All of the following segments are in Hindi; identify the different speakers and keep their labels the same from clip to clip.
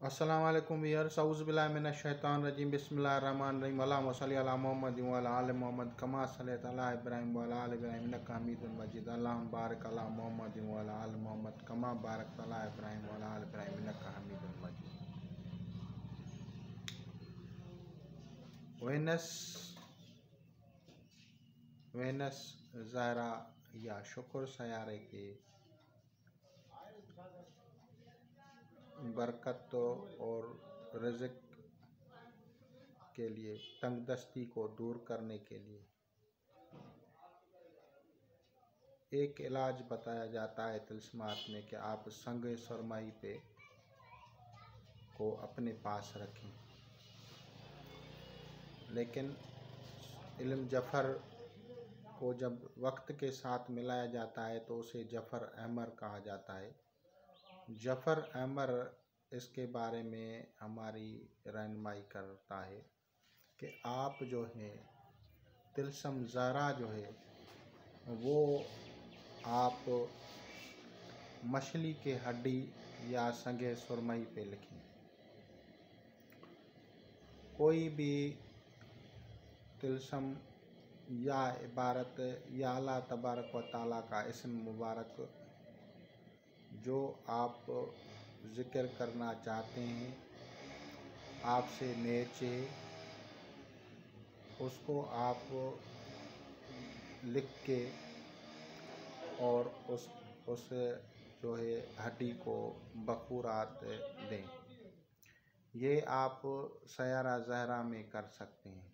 Speaker 1: अस्सलाम वालेकुम व्यूअर्स, औज़ु बिल्लाहि मिनश शैतानिर रजीम, बिस्मिल्लाहिर रहमानिर रहीम। अल्लाहुम्मा सल्लि अला मुहम्मद व अला आलि मुहम्मद कमा सल्लैता अला इब्राहीम व अला आलि इब्राहीम इन्नका हमीदुम मजीद। अल्लाहुम्मा बारिक अला मुहम्मद व अला आलि मुहम्मद कमा बारकता अला इब्राहीम व अला आलि इब्राहीम इन्नका हमीदुम मजीद। वेनस ज़हरा या शुक्र सयारे के बरकत और रिज़्क़ के लिए, तंगदस्ती को दूर करने के लिए एक इलाज बताया जाता है तिल्स्मात में कि आप संग सुरमई पे को अपने पास रखें। लेकिन इल्म जफ़र को जब वक्त के साथ मिलाया जाता है तो उसे जफ़र अहमर कहा जाता है। जफ़र अहमर इसके बारे में हमारी रहनुमाई करता है कि आप जो है तिल्स्म ज़हरा जो है वो आप मछली के हड्डी या संगे सुरमई पे लिखें। कोई भी तिल्स्म या इबारत या अल्लाह तबारक व तआला का इस्म मुबारक जो आप ज़िक्र करना चाहते हैं, आपसे नीचे उसको आप लिख के और उस जो है हड्डी को बखूरात दें। ये आप सयारा ज़हरा में कर सकते हैं।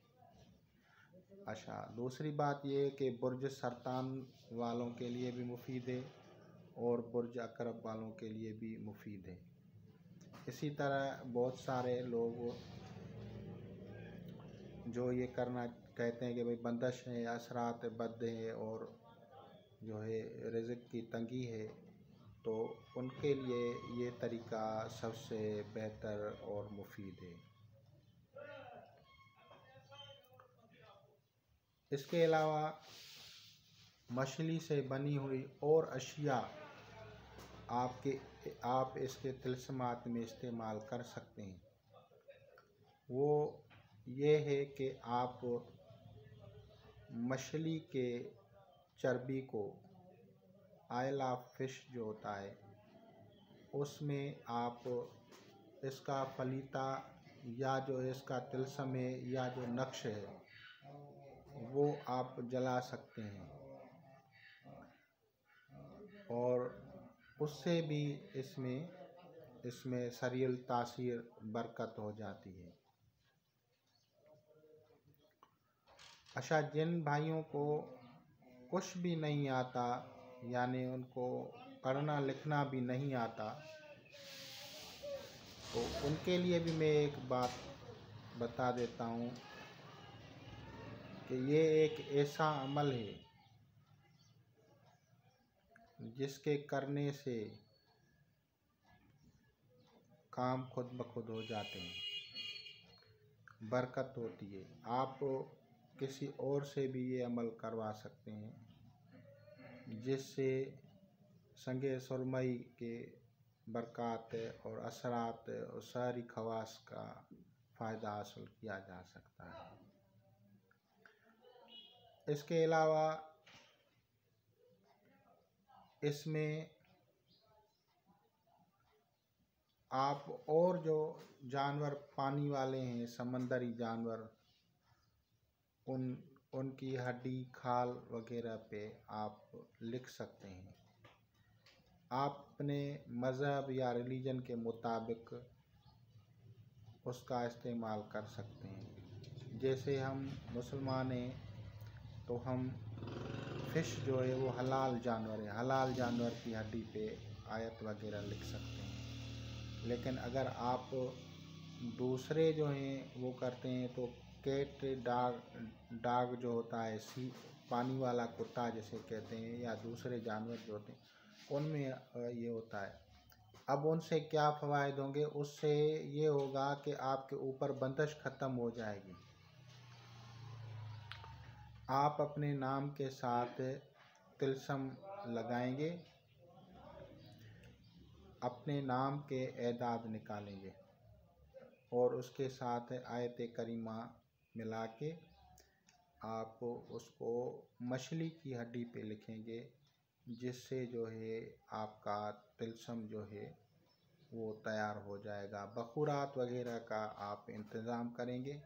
Speaker 1: अच्छा, दूसरी बात ये है कि बुर्ज सरतान वालों के लिए भी मुफीद है और बुर्ज अकरब वालों के लिए भी मुफीद है। इसी तरह बहुत सारे लोग जो ये करना कहते हैं कि भाई बंदश है, असरात बद है और जो है रिज़्क़ की तंगी है, तो उनके लिए ये तरीका सबसे बेहतर और मुफीद है। इसके अलावा मछली से बनी हुई और अशिया आप इसके तिल्स्मात में इस्तेमाल कर सकते हैं। वो ये है कि आप मछली के चर्बी को, ऑयल ऑफ फिश जो होता है, उसमें आप इसका फलीता या जो इसका तिल्स्म है या जो नक्श है वो आप जला सकते हैं और उससे भी इसमें सरील तासीर बरकत हो जाती है। अच्छा, जिन भाइयों को कुछ भी नहीं आता, यानी उनको पढ़ना लिखना भी नहीं आता, तो उनके लिए भी मैं एक बात बता देता हूँ कि ये एक ऐसा अमल है जिसके करने से काम खुद ब खुद हो जाते हैं, बरकत होती है। आप किसी और से भी ये अमल करवा सकते हैं जिससे संगे सुरमई के बरक़ात और असरात और सारी खवास का फ़ायदा हासिल किया जा सकता है। इसके अलावा इसमें आप और जो जानवर पानी वाले हैं, समंदरी जानवर, उनकी हड्डी, खाल वगैरह पे आप लिख सकते हैं। आप अपने मज़हब या रिलीजन के मुताबिक उसका इस्तेमाल कर सकते हैं। जैसे हम मुसलमान हैं तो हम फ़िश जो है वो हलाल जानवर है, हलाल जानवर की हड्डी पे आयत वगैरह लिख सकते हैं। लेकिन अगर आप दूसरे जो हैं वो करते हैं तो कैट, डाग जो होता है, पानी वाला कुत्ता जिसे कहते हैं, या दूसरे जानवर जो होते हैं उनमें ये होता है। अब उनसे क्या फ़वाइद होंगे? उससे ये होगा कि आपके ऊपर बंदिश ख़त्म हो जाएगी। आप अपने नाम के साथ तिल्स्म लगाएंगे, अपने नाम के एदाद निकालेंगे। और उसके साथ आयत करीमा मिला के आप उसको मछली की हड्डी पे लिखेंगे, जिससे जो है आपका तिलस्म जो है वो तैयार हो जाएगा। बखूरात वगैरह का आप इंतज़ाम करेंगे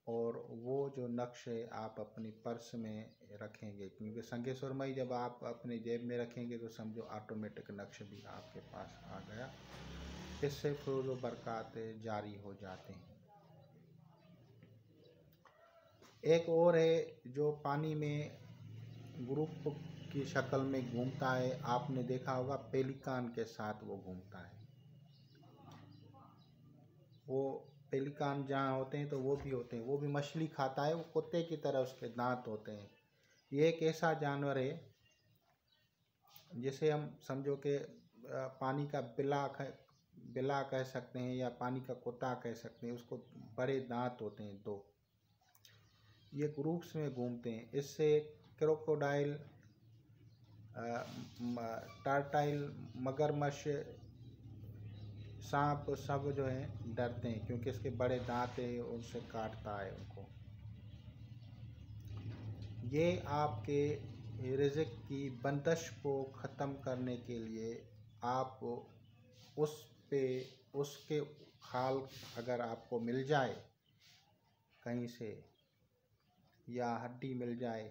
Speaker 1: और वो जो नक्श है आप अपनी पर्स में रखेंगे, क्योंकि संगे सुरमई जब आप अपनी जेब में रखेंगे तो समझो ऑटोमेटिक नक्श भी आपके पास आ गया। इससे फैज़ व बरक़ात जारी हो जाते हैं। एक और है जो पानी में ग्रुप की शक्ल में घूमता है, आपने देखा होगा पेलिकान के साथ वो घूमता है। वो पेलिकान जहाँ होते हैं तो वो भी होते हैं, वो भी मछली खाता है, वो कुत्ते की तरह उसके दांत होते हैं। ये एक ऐसा जानवर है जिसे हम समझो कि पानी का बिला कह सकते हैं या पानी का कुत्ता कह सकते हैं। उसको बड़े दांत होते हैं 2। ये ग्रुप्स में घूमते हैं। इससे क्रोकोडाइल, टार्टाइल, मगरमच्छ, सांप सब जो हैं डरते हैं, क्योंकि इसके बड़े दांत हैं, उनसे काटता है उनको। ये आपके रिज़्क़ की बंदिश को ख़त्म करने के लिए आप उसके खाल अगर आपको मिल जाए कहीं से या हड्डी मिल जाए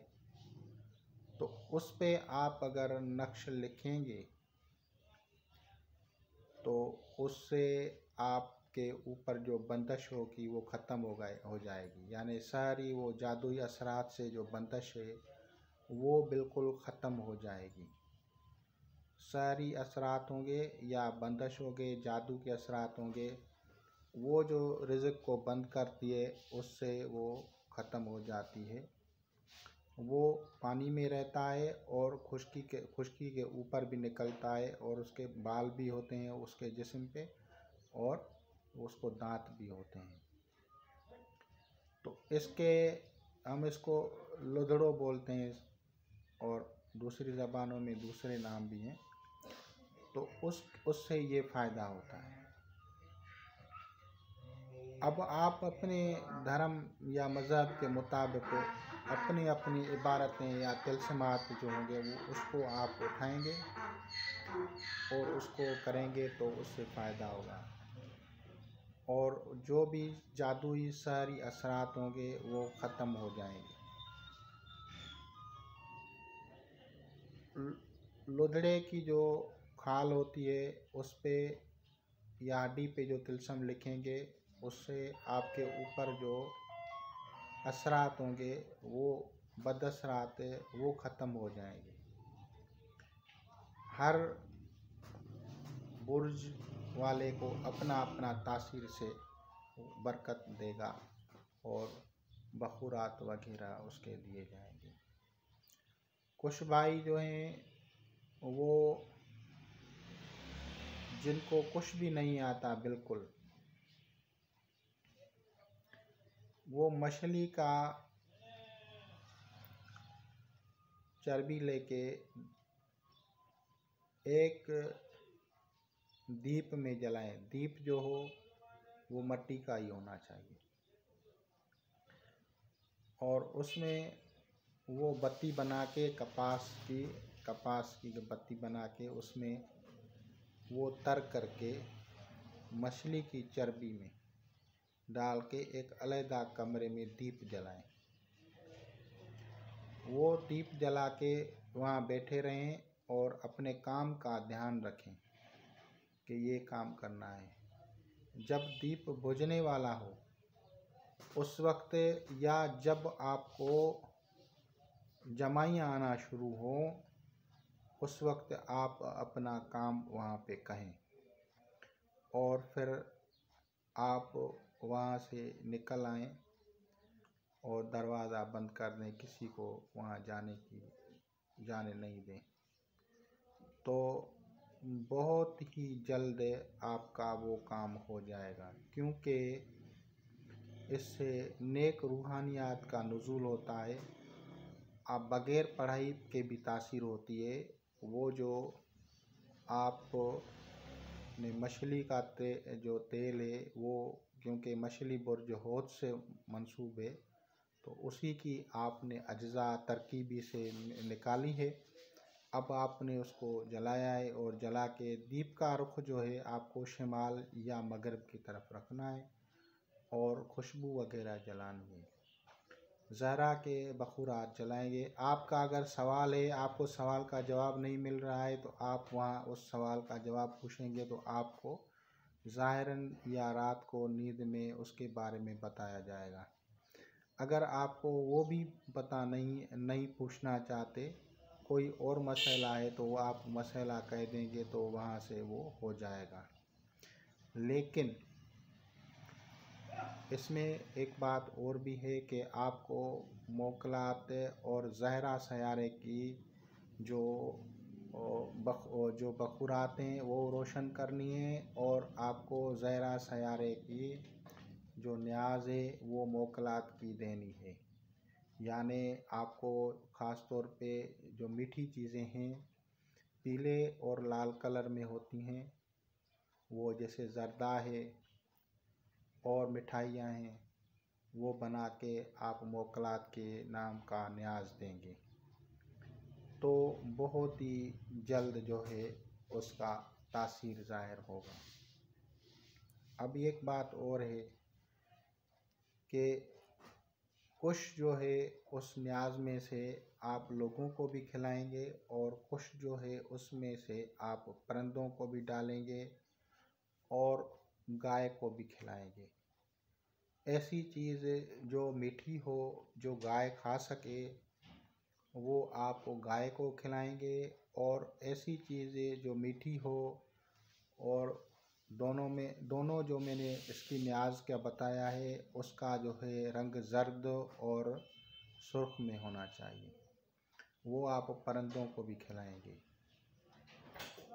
Speaker 1: तो उस पे आप अगर नक्श लिखेंगे तो उससे आपके ऊपर जो बंदिश होगी वो ख़त्म हो जाएगी। यानी सारी वो जादुई असरात से जो बंदिश है वो बिल्कुल ख़त्म हो जाएगी। सारी असरात होंगे या बंदिश होंगे, जादू के असरात होंगे, वो जो रिज़्क़ को बंद करती है उससे वो ख़त्म हो जाती है। वो पानी में रहता है और खुश्की के ऊपर भी निकलता है, और उसके बाल भी होते हैं उसके जिस्म पे, और उसको दांत भी होते हैं। तो हम इसको लुधड़ो बोलते हैं, और दूसरी ज़बानों में दूसरे नाम भी हैं। तो उससे ये फ़ायदा होता है। अब आप अपने धर्म या मज़हब के मुताबिक अपनी अपनी इबारतें या तिल्स्मात जो होंगे वो उसको आप उठाएंगे और उसको करेंगे तो उससे फ़ायदा होगा। और जो भी जादुई सारी असरात होंगे वो ख़त्म हो जाएंगे। लुधड़े की जो खाल होती है उस पे या हड्डी पे जो तिल्स्म लिखेंगे उससे आपके ऊपर जो असरात होंगे वो बदअसरात वो ख़त्म हो जाएंगे। हर बुर्ज वाले को अपना अपना तासीर से बरकत देगा और बखूरात वगैरह उसके दिए जाएंगे। कुछ भाई जो हैं वो जिनको कुछ भी नहीं आता बिल्कुल, वो मछली का चर्बी लेके एक दीप में जलाएं। दीप जो हो वो मिट्टी का ही होना चाहिए, और उसमें वो बत्ती बना के कपास की जो बत्ती बना के उसमें वो तर करके मछली की चर्बी में डाल के एक अलग कमरे में दीप जलाएं। वो दीप जला के वहाँ बैठे रहें और अपने काम का ध्यान रखें कि ये काम करना है। जब दीप बुझने वाला हो उस वक्त, या जब आपको जमाइयाँ आना शुरू हो उस वक्त आप अपना काम वहाँ पे कहें, और फिर आप वहाँ से निकल आएं और दरवाज़ा बंद कर दें, किसी को वहाँ जाने नहीं दें। तो बहुत ही जल्द आपका वो काम हो जाएगा, क्योंकि इससे नेक रूहानियात का नुज़ूल होता है। आप बग़ैर पढ़ाई के भी तासीर होती है। वो जो आप ने मछली का जो तेल है वो क्योंकि मछली बुर्ज होद से मंसूब है, तो उसी की आपने अज्जा तरकीबी से निकाली है। अब आपने उसको जलाया है और जला के दीप का रुख जो है आपको शिमाल या मगरिब की तरफ रखना है और खुशबू वगैरह जलानी है। ज़हरा के बखूरात जलाएंगे। आपका अगर सवाल है, आपको सवाल का जवाब नहीं मिल रहा है, तो आप वहाँ उस सवाल का जवाब पूछेंगे तो आपको ज़ाहिरन या रात को नींद में उसके बारे में बताया जाएगा। अगर आपको वो भी पता नहीं पूछना चाहते, कोई और मसला है, तो आप मसला कह देंगे तो वहाँ से वो हो जाएगा। लेकिन इसमें एक बात और भी है कि आपको मोकलात और ज़हरा सयारे की जो बखूरात हैं वो रोशन करनी है, और आपको ज़हरा सयारे की जो न्याज है वो मोकलात की देनी है। यानी आपको ख़ास तौर पे जो मीठी चीज़ें हैं पीले और लाल कलर में होती हैं, वो जैसे ज़र्दा है और मिठाइयाँ हैं, वो बना के आप मोकलात के नाम का न्याज देंगे तो बहुत ही जल्द जो है उसका तासीर ज़ाहिर होगा। अब एक बात और है कि कुछ जो है उस न्याज में से आप लोगों को भी खिलाएंगे और कुछ जो है उसमें से आप परिंदों को भी डालेंगे और गाय को भी खिलाएंगे। ऐसी चीज़ जो मीठी हो, जो गाय खा सके, वो आप गाय को खिलाएंगे, और ऐसी चीज़ें जो मीठी हो और दोनों जो मैंने इसकी न्याज क्या बताया है उसका जो है रंग जर्द और सुर्ख में होना चाहिए, वो आप परिंदों को भी खिलाएंगे।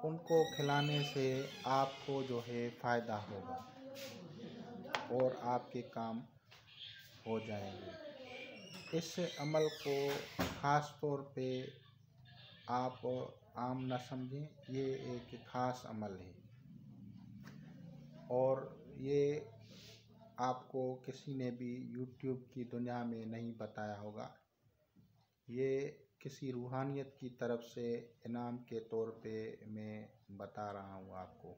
Speaker 1: उनको खिलाने से आपको जो है फ़ायदा होगा और आपके काम हो जाएंगे। इस अमल को ख़ास तौर पे आप आम न समझें, ये एक ख़ास अमल है और ये आपको किसी ने भी YouTube की दुनिया में नहीं बताया होगा। ये किसी रूहानियत की तरफ से इनाम के तौर पे मैं बता रहा हूँ आपको।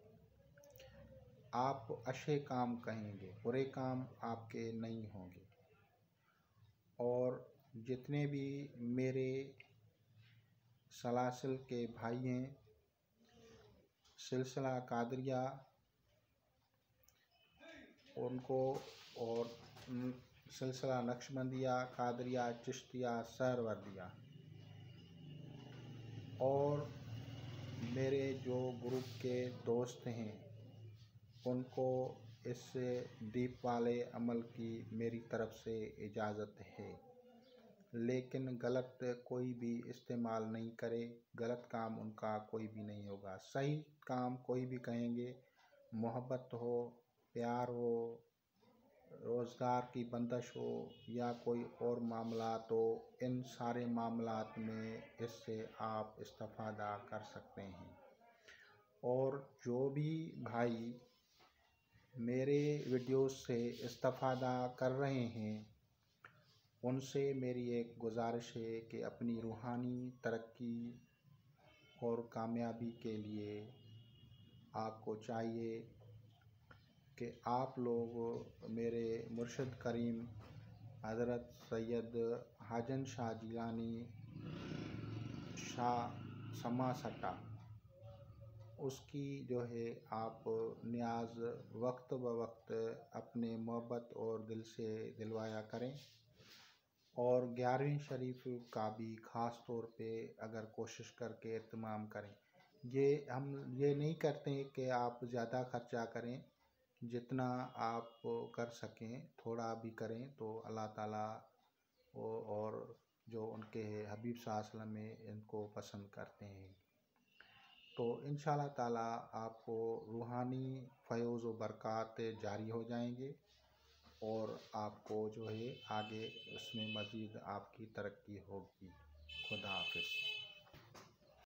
Speaker 1: आप अच्छे काम कहेंगे, बुरे काम आपके नहीं होंगे। और जितने भी मेरे सलासिल के भाई हैं, सिलसिला कादरिया, उनको और सिलसिला नक्शबंदिया, कादरिया, चिश्तिया, सहरवर्दिया, और मेरे जो ग्रुप के दोस्त हैं उनको इस दीप वाले अमल की मेरी तरफ से इजाज़त है। लेकिन गलत कोई भी इस्तेमाल नहीं करे, गलत काम उनका कोई भी नहीं होगा। सही काम कोई भी कहेंगे, मोहब्बत हो, प्यार हो, रोज़गार की बंदिश हो या कोई और मामलात हो, इन सारे मामलात में इससे आप इस्तिफ़ादा कर सकते हैं। और जो भी भाई मेरे वीडियोस से इस्तिफ़ादा कर रहे हैं उनसे मेरी एक गुजारिश है कि अपनी रूहानी तरक्की और कामयाबी के लिए आपको चाहिए कि आप लोग मेरे मुर्शिद करीम हज़रत सैयद हाजन शाह जिलानी शाह समा सट्टा, उसकी जो है आप न्याज वक्त ब वक्त अपने मोहब्बत और दिल से दिलवाया करें। और 11वीं शरीफ का भी ख़ास तौर पे अगर कोशिश करके इत्माम करें। हम ये नहीं करते हैं कि आप ज़्यादा खर्चा करें, जितना आप कर सकें थोड़ा भी करें तो अल्लाह ताला और जो उनके हबीब सल्लल्लाहु अलैहि वसल्लम में इनको पसंद करते हैं। तो इंशाअल्लाह ताला आपको रूहानी फ़ैज़ व बरक़ात जारी हो जाएंगे और आपको जो है आगे उसमें मज़ीद आपकी तरक्की होगी। खुदा हाफ़िज़।